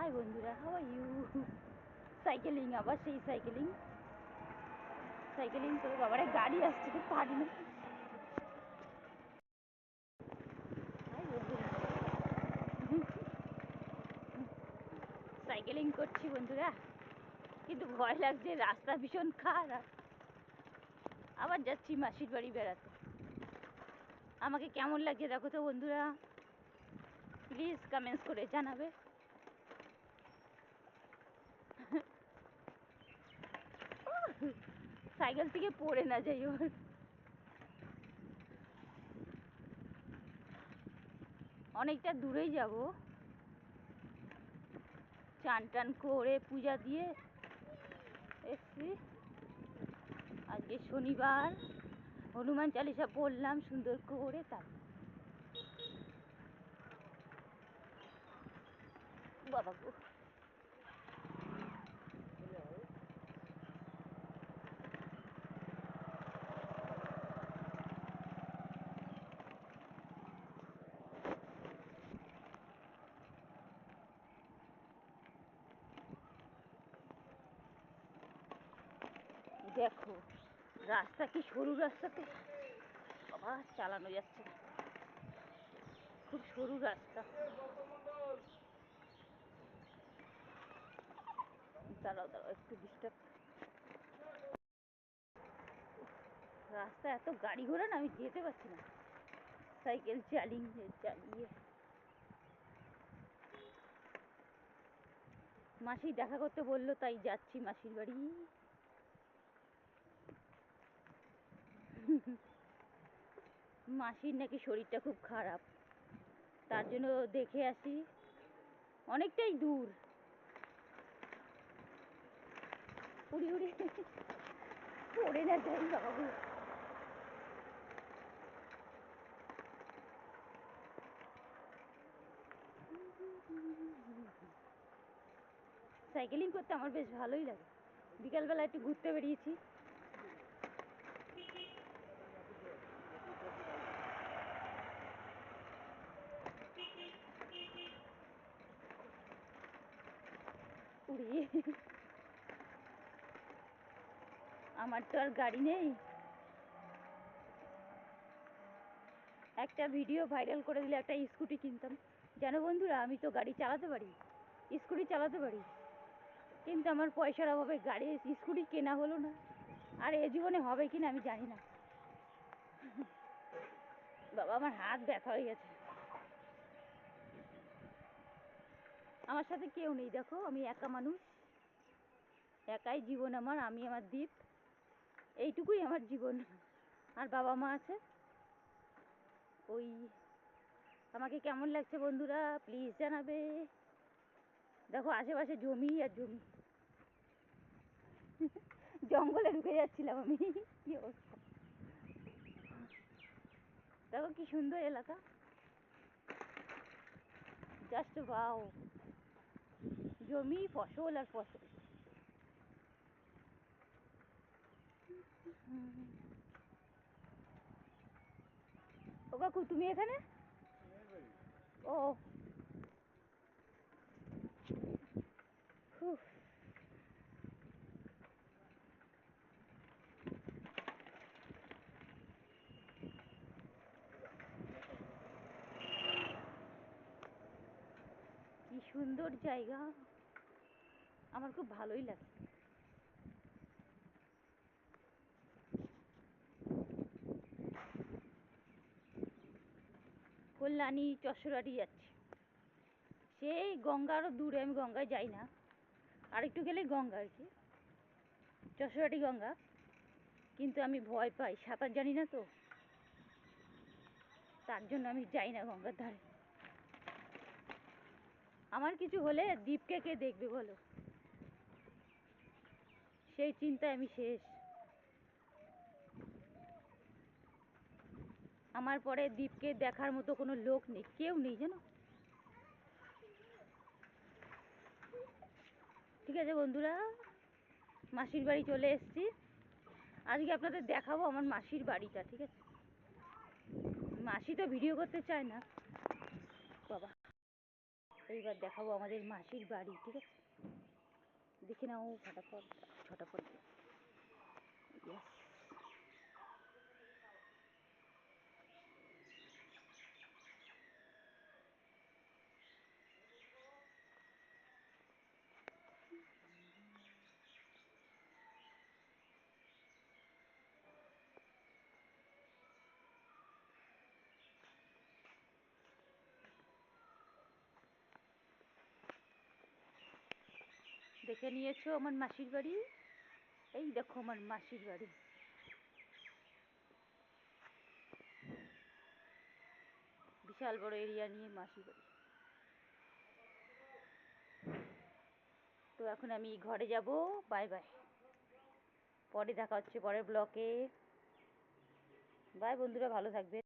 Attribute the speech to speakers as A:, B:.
A: High বন্ধুরা, how are you? Cycling, আবার সেই সাইকেলিং সাইকেলিং করে বাবারে গাড়ি আসছে, পারি না। হাই বন্ধুরা, সাইকেলিং করছি বন্ধুরা, কিন্তু ভয় লাগছে, রাস্তা ভীষণ খারাপ। আবার যাচ্ছি মাসির বাড়ি বেড়াতে। আমাকে কেমন লাগছে দেখো তো বন্ধুরা, প্লিজ কমেন্টস করে জানাবে। সাইকেল থেকে পড়ে না যাই ওর। অনেকটা দূরেই যাব, চান টান করে পূজা দিয়ে এসছি। আজকে শনিবার, হনুমান চালিসা পড়লাম সুন্দর করে। তার বাবা গো, দেখো রাস্তা কি সরু, রাস্তাতে বাবা চালানো যাচ্ছে না, খুব সরু রাস্তা। দাঁড়াও দাঁড়াও, একটু ডিস্টার্ব। রাস্তা এত গাড়ি ঘোড়া না, আমি যেতে পারছি না সাইকেল চালিয়ে চালিয়ে। মাসি দেখা করতে বললো, তাই যাচ্ছি মাসির বাড়ি। মাসির নাকি শরীরটা খুব খারাপ, তার জন্য দেখে আসি। অনেকটাই দূর। উড়ি উড়ি পড়ে না যাই বাবু। সাইকেলিং করতে আমার বেশ ভালোই লাগে। বিকালবেলা একটু ঘুরতে বেরিয়েছি। উড়িয়ে, আমার তো আর গাড়ি নেই। একটা ভিডিও ভাইরাল করে দিলে একটা স্কুটি কিনতাম। জানো বন্ধুরা, আমি তো গাড়ি চালাতে পারি, স্কুটি চালাতে পারি, কিন্তু আমার পয়সার অভাবে গাড়ি স্কুটি কেনা হলো না। আর এ জীবনে হবে কিনা আমি জানি না। বাবা, আমার হাত ব্যথা হয়ে গেছে। আমার সাথে কেউ নেই, দেখো আমি একা মানুষ, একাই জীবন আমার, আমি আমার দ্বীপ, এইটুকুই আমার জীবন। আর বাবা মা আছে। ওই, আমাকে কেমন লাগছে বন্ধুরা প্লিজ জানাবে। দেখো আশেপাশে জমি আর জমি, জঙ্গলে ঢুকে যাচ্ছিলাম আমি। কি অবস্থা দেখো, কি সুন্দর এলাকা, জাস্ট ওয়াও। জমি, ফসল আর ফসল। ও কাকু, তুমি এখানে? ও, কি সুন্দর জায়গা, আমার খুব ভালোই লাগে। কল্যাণী চশরাটি যাচ্ছি, সেই গঙ্গা আরও দূরে, আমি গঙ্গায় যাই না, আরেকটু গেলেই গঙ্গা আর কি, চশরাটি গঙ্গা। কিন্তু আমি ভয় পাই, সাঁতার জানি না তো, তার জন্য আমি যাই না গঙ্গার ধারে। আমার কিছু হলে দ্বীপকে কে দেখবে বলো, সেই চিন্তায় আমি শেষ। আমার পরে দ্বীপকে দেখার মতো কোনো লোক নেই, কেউ নেই জানো। ঠিক আছে বন্ধুরা, মাসির বাড়ি চলে এসেছি। আজকে আপনাদের দেখাবো আমার মাসির বাড়িটা, ঠিক আছে? মাসি তো ভিডিও করতে চায় না বাবা, এইবার দেখাবো আমাদের মাসির বাড়ি, ঠিক আছে? দেখে নাও ফটাফট ছটাফট। ইয়েস, দেখে নিয়েছো আমার মাসির বাড়ি? এই দেখো আমার মাসির বাড়ি। বিশাল বড় এরিয়া নিয়ে মাসির বাড়ি। তো এখন আমি ঘরে যাব। বাই বাই, পরে দেখা হচ্ছে পরের ব্লকে। বাই বন্ধুরা, ভালো থাকবে।